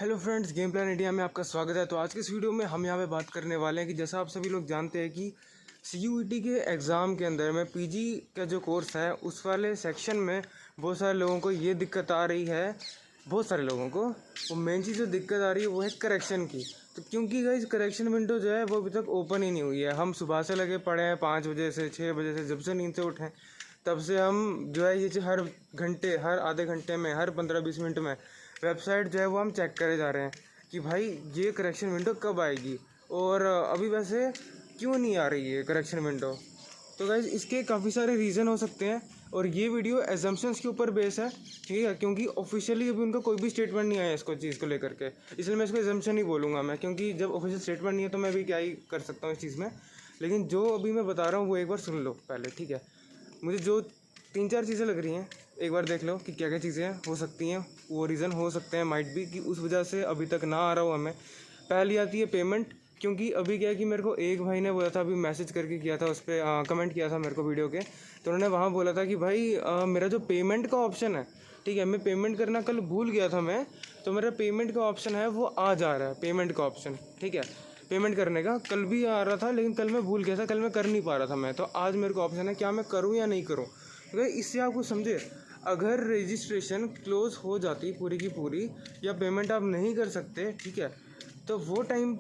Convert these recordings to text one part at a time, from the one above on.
Hello friends, game plan India में आपका स्वागत है। तो आज की इस वीडियो में हम यहाँ पे बात करने वाले हैं कि जैसा आप सभी लोग जानते हैं कि CUET के एग्ज़ाम के अंदर में PG का जो कोर्स है उस वाले सेक्शन में बहुत सारे लोगों को ये दिक्कत आ रही है। बहुत सारे लोगों को वो मेन चीज़ जो दिक्कत आ रही है वो है करेक्शन की। तो क्योंकि गाइस करेक्शन विंडो जो है वो अभी तक ओपन ही नहीं हुई है। हम सुबह से लगे पड़े हैं 5 बजे से 6 बजे से, जब से नींद से उठें तब से हम जो है ये जो हर घंटे, हर आधे घंटे में, हर 15-20 मिनट में वेबसाइट जो है वो हम चेक करे जा रहे हैं कि भाई ये करेक्शन विंडो कब आएगी और अभी वैसे क्यों नहीं आ रही है करेक्शन विंडो। तो गाइज इसके काफ़ी सारे रीज़न हो सकते हैं और ये वीडियो एजम्पशंस के ऊपर बेस है, ठीक है, क्योंकि ऑफिशियली अभी उनका कोई भी स्टेटमेंट नहीं आया इसको चीज़ को लेकर के, इसलिए मैं इसको एजम्पशन ही बोलूँगा मैं, क्योंकि जब ऑफिशियल स्टेटमेंट नहीं है तो मैं भी क्या ही कर सकता हूँ इस चीज़ में। लेकिन जो अभी मैं बता रहा हूँ वो एक बार सुन लो पहले, ठीक है। मुझे जो 3-4 चीज़ें लग रही हैं एक बार देख लो कि क्या क्या चीज़ें हो सकती हैं। वो रीज़न हो सकते हैं, माइट भी, कि उस वजह से अभी तक ना आ रहा हो हमें। पहली आती है पेमेंट, क्योंकि अभी क्या है कि मेरे को एक भाई ने बोला था, अभी मैसेज करके किया था, उस पर कमेंट किया था मेरे को वीडियो के, तो उन्होंने वहाँ बोला था कि भाई मेरा जो पेमेंट का ऑप्शन है, ठीक है, मैं पेमेंट करना कल भूल गया था मैं, तो मेरा पेमेंट का ऑप्शन है वो आ जा रहा है, पेमेंट का ऑप्शन, ठीक है। पेमेंट करने का कल भी आ रहा था लेकिन कल मैं भूल गया था, कल मैं कर नहीं पा रहा था मैं, तो आज मेरे को ऑप्शन है, क्या मैं करूँ या नहीं करूँ। तो इससे आप कुछ समझे, अगर रजिस्ट्रेशन क्लोज़ हो जाती पूरी की पूरी या पेमेंट आप नहीं कर सकते, ठीक है, तो वो टाइम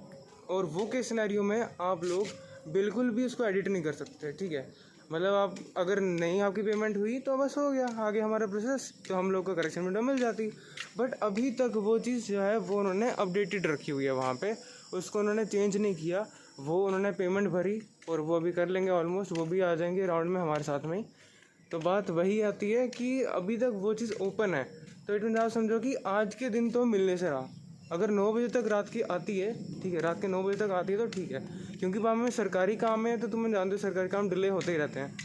और वो के सिनेरियो में आप लोग बिल्कुल भी उसको एडिट नहीं कर सकते, ठीक है। मतलब आप अगर नहीं आपकी पेमेंट हुई तो बस हो गया आगे हमारा प्रोसेस, तो हम लोग को करेक्शन विंडो मिल जाती। बट अभी तक वो चीज़ जो है वो उन्होंने अपडेटेड रखी हुई है वहाँ पे, उसको उन्होंने चेंज नहीं किया। वो उन्होंने पेमेंट भरी और वो अभी कर लेंगे ऑलमोस्ट, वो भी आ जाएंगे राउंड में हमारे साथ में ही। तो बात वही आती है कि अभी तक वो चीज़ ओपन है, तो इट मीन आप समझो कि आज के दिन तो मिलने से रहा। अगर 9 बजे तक रात की आती है, ठीक है, रात के 9 बजे तक आती है तो ठीक है, क्योंकि वहाँ में सरकारी काम है तो तुम्हें जानते हो सरकारी काम डिले होते ही रहते हैं,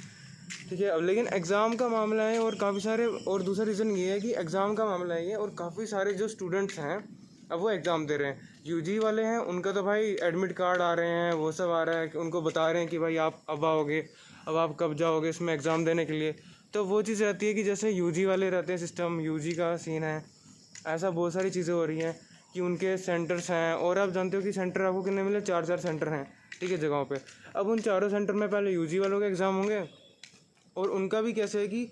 ठीक है। अब लेकिन एग्ज़ाम का मामला है और काफ़ी सारे, और दूसरा रीज़न ये है कि एग्ज़ाम का मामला है ये, और काफ़ी सारे जो स्टूडेंट्स हैं अब वो एग्ज़ाम दे रहे हैं। UG वाले हैं उनका तो भाई एडमिट कार्ड आ रहे हैं, वो सब आ रहा है कि उनको बता रहे हैं कि भाई आप अब आओगे, अब आप कब जाओगे इसमें एग्ज़ाम देने के लिए। तो वो चीज़ रहती है कि जैसे UG वाले रहते हैं, सिस्टम UG का सीन है, ऐसा बहुत सारी चीज़ें हो रही हैं कि उनके सेंटर्स हैं, और आप जानते हो कि सेंटर आपको कितने मिले, 4 सेंटर हैं, ठीक है, जगहों पे। अब उन चारों सेंटर में पहले UG वालों के एग्ज़ाम होंगे, और उनका भी कैसे है कि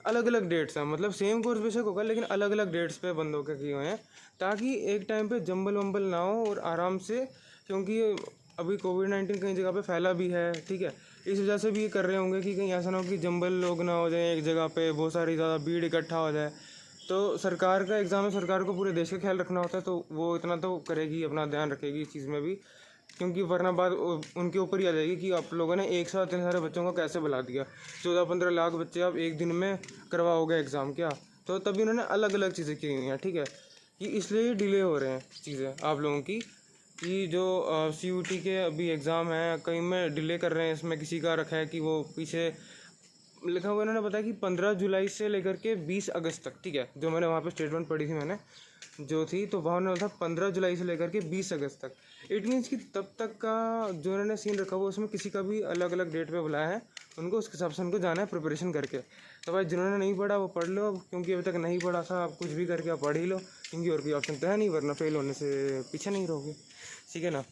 अलग अलग डेट्स हैं, मतलब सेम कोर्स बेशक होगा लेकिन अलग अलग डेट्स पे बंदों के किए हुए हैं, ताकि एक टाइम पे जंबल वंबल ना हो और आराम से, क्योंकि अभी कोविड-19 कई जगह पे फैला भी है, ठीक है। इस वजह से भी ये कर रहे होंगे कि कहीं ऐसा ना हो कि जंबल लोग ना हो जाए एक जगह पे, बहुत सारी ज़्यादा भीड़ इकट्ठा हो जाए। तो सरकार का एग्ज़ाम है, सरकार को पूरे देश का ख्याल रखना होता है, तो वो इतना तो करेगी, अपना ध्यान रखेगी इस चीज़ में भी, क्योंकि वरना बात उनके ऊपर ही आ जाएगी कि आप लोगों ने एक साथ इतने सारे बच्चों को कैसे बुला दिया। 14-15 लाख बच्चे आप एक दिन में करवाओगे एग्ज़ाम क्या। तो तभी उन्होंने अलग अलग चीज़ें की हुई हैं, ठीक है, कि इसलिए डिले हो रहे हैं चीज़ें आप लोगों की, कि जो CUET के अभी एग्ज़ाम है कहीं में डिले कर रहे हैं। इसमें किसी का रखा है कि वो पीछे लिखा हुआ इन्होंने बताया कि 15 जुलाई से लेकर के 20 अगस्त तक, ठीक है, जो मैंने वहाँ पे स्टेटमेंट पढ़ी थी मैंने जो थी, तो वहाँ उन्होंने था 15 जुलाई से लेकर के 20 अगस्त तक। इट मीन्स कि तब तक का जो उन्होंने सीन रखा हुआ उसमें किसी का भी अलग अलग डेट पे बुलाया है उनको, उसके हिसाब से उनको जाना है प्रिपरेशन करके। तो भाई जिन्होंने नहीं पढ़ा वो पढ़ लो, क्योंकि अभी तक नहीं पढ़ा था, आप कुछ भी करके आप पढ़ ही लो, क्योंकि और कोई ऑप्शन तो है नहीं, वरना फेल होने से पीछे नहीं रहोगे, ठीक है ना।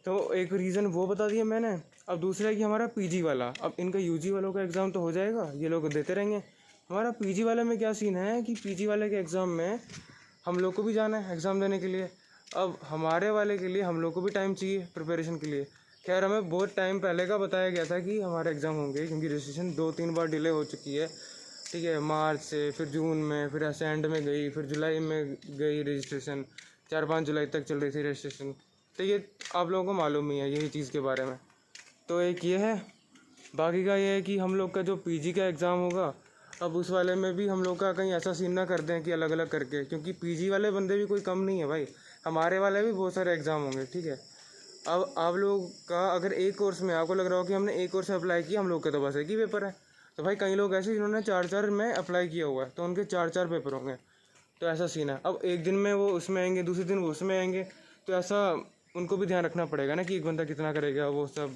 तो एक रीज़न वो बता दिया मैंने। अब दूसरा है कि हमारा PG वाला, अब इनका UG वालों का एग्ज़ाम तो हो जाएगा, ये लोग देते रहेंगे। हमारा PG वाले में क्या सीन है कि PG वाले के एग्ज़ाम में हम लोग को भी जाना है एग्ज़ाम देने के लिए। अब हमारे वाले के लिए हम लोग को भी टाइम चाहिए प्रिपरेशन के लिए। खैर हमें बहुत टाइम पहले का बताया गया था कि हमारे एग्ज़ाम होंगे, क्योंकि रजिस्ट्रेशन 2-3 बार डिले हो चुकी है, ठीक है, मार्च से, फिर जून में, फिर ऐसे एंड में गई, फिर जुलाई में गई रजिस्ट्रेशन, 4-5 जुलाई तक चल रही थी रजिस्ट्रेशन। तो ये आप लोगों को मालूम ही है यही चीज़ के बारे में। तो एक ये है, बाकी का ये है कि हम लोग का जो PG का एग्ज़ाम होगा, अब उस वाले में भी हम लोग का कहीं ऐसा सीन ना कर दें कि अलग अलग करके, क्योंकि PG वाले बंदे भी कोई कम नहीं है भाई, हमारे वाले भी बहुत सारे एग्ज़ाम होंगे, ठीक है। अब आप लोग का अगर एक कोर्स में आपको लग रहा हो कि हमने एक कोर्स में अप्लाई किया, हम लोग का तो बस एक ही पेपर है, तो भाई कई लोग ऐसे जिन्होंने 4-4 में अप्लाई किया हुआ है, तो उनके 4-4 पेपर होंगे। तो ऐसा सीन है। अब एक दिन में वो उसमें आएंगे, दूसरे दिन वो उसमें आएंगे, तो ऐसा उनको भी ध्यान रखना पड़ेगा ना कि एक बंदा कितना करेगा, वो सब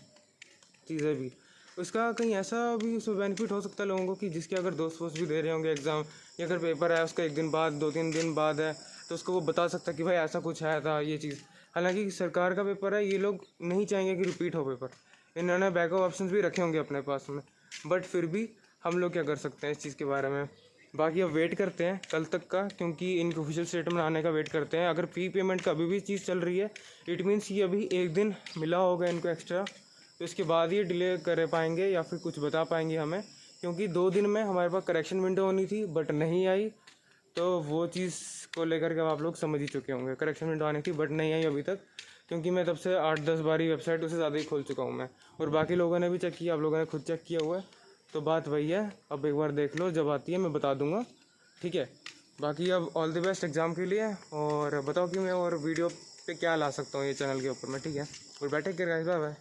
चीज़ें भी। उसका कहीं ऐसा भी उसमें बेनिफिट हो सकता है लोगों को कि जिसके अगर दोस्त वोस्त भी दे रहे होंगे एग्ज़ाम, या अगर पेपर है उसका एक दिन बाद, 2-3 दिन बाद है, तो उसको वो बता सकता कि भाई ऐसा कुछ आया था ये चीज़। हालांकि सरकार का पेपर है, ये लोग नहीं चाहेंगे कि रिपीट हो पेपर, इन्होंने बैकअप ऑप्शंस भी रखे होंगे अपने पास में, बट फिर भी हम लोग क्या कर सकते हैं इस चीज़ के बारे में। बाकी अब वेट करते हैं कल तक का, क्योंकि इनके ऑफिशियल स्टेटमेंट आने का वेट करते हैं। अगर फ़ी पेमेंट का अभी भी चीज़ चल रही है, इट मीन्स कि अभी एक दिन मिला होगा इनको एक्स्ट्रा, तो इसके बाद ये डिले कर पाएंगे या फिर कुछ बता पाएंगे हमें, क्योंकि 2 दिन में हमारे पास करेक्शन विंडो होनी थी बट नहीं आई। तो वो चीज़ को लेकर के अब आप लोग समझ ही चुके होंगे, करेक्शन विंडो आनी थी बट नहीं आई अभी तक, क्योंकि मैं तब से 8-10 बारी वेबसाइट उससे ज़्यादा ही खोल चुका हूँ मैं, और बाकी लोगों ने भी चेक किया, आप लोगों ने खुद चेक किया हुआ है। तो बात वही है, अब एक बार देख लो, जब आती है मैं बता दूंगा, ठीक है। बाकी अब ऑल द बेस्ट एग्ज़ाम के लिए, और बताओ कि मैं और वीडियो पे क्या ला सकता हूँ ये चैनल के ऊपर में, ठीक है। और बैठे कर बाय बाय।